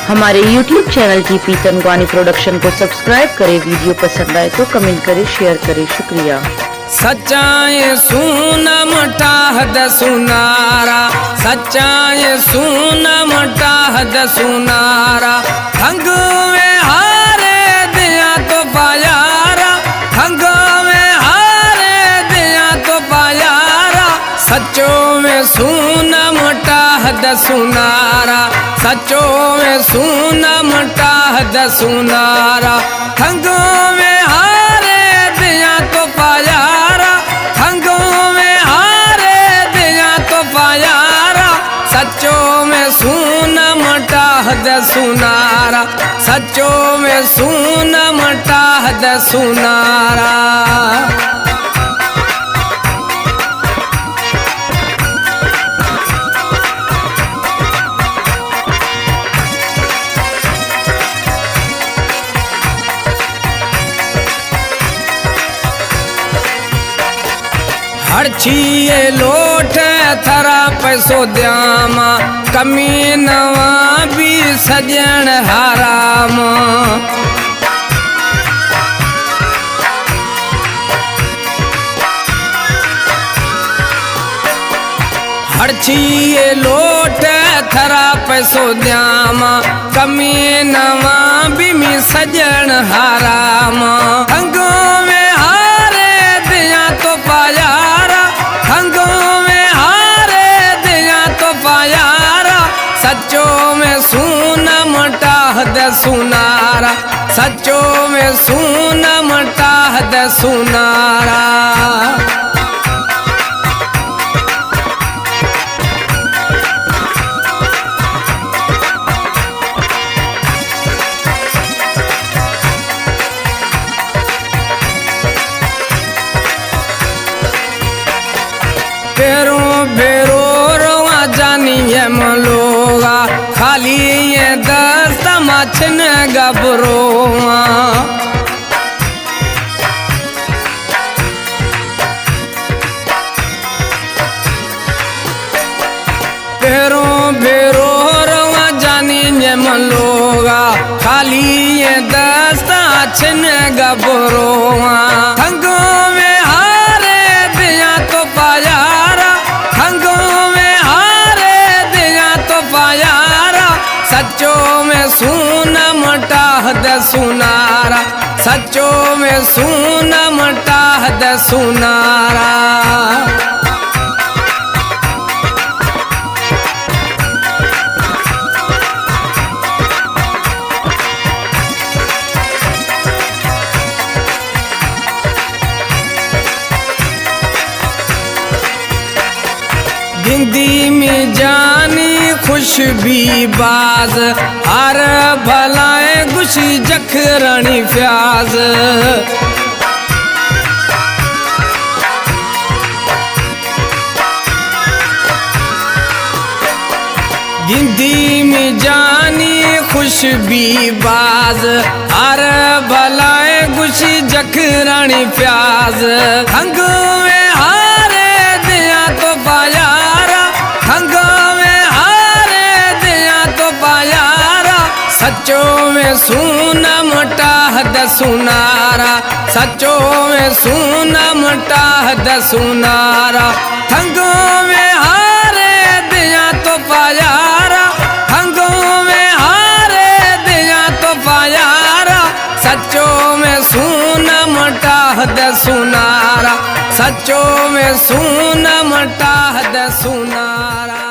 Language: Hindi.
हमारे YouTube चैनल की पीतन ग्वानी प्रोडक्शन को सब्सक्राइब करें। वीडियो पसंद आए तो कमेंट करें, शेयर करें। शुक्रिया। सच्चाई सूनम टाहद सुनारा, सच्चाई सूनम टाहद सुनारा। हंग में हारे दिया तो पायारा, हंग में हारे दिया तो पायारा। सच्चो में सूनम टाहद सुनारा, सच्चो में सूनम टाहद सुनारा। हंग में हारे दिया तो पायारा, हंगों में हारे दिया तो पायारा। सच्चो में सूनम टाहद सुनारा, सच्चो में सूनम टाहद सुनारा। हरछिए लोट थरा पैसो द्यामा, कमी नवा भी सजन हराम। हरछिए लोट थरा पैसो द्यामा, कमी नवा भी सजन हराम। हंगों में हारे दिया तो पायारा, हंगों में हारे दिया तो पायारा। सच्चो में सूनम टाहद सुनारा, सच्चो में सूनम टाहद सुनारा। फेरो फेरो रोआ जानिए मलोगा, खाली ये दस्त मछन गबरोआ। फेरो फेरो रोआ जानिए मलोगा, खाली ये दस्त मछन गबरोआ। हंगों में हारे दिया तो पायारा, हंगों में हारे दिया तो पायारा। सच्चो में सूनम टाहद सुनारा, सच्चो में सूनम टाहद सुनारा। जिंदगी में जानी खुश भी बाज, हर भलाए गुशी जखरणी फ्याज। जिंदगी में जानी खुश भी बाज, हर भलाए गुशी जखरणी फ्याज। हंग में हारे दिया तो पायारा, हंगों में हारे दिया तो पायारा। सच्चो में सूनम टाहद सुनारा, सच्चो में सूनम टाहद सुनारा। हंगों में हारे दिया तो पायारा, हंगों में हारे दिया तो पायारा। सच्चो में सूनम टाहद सुनारा, सच्चो में सूनम टाहद सुनारा।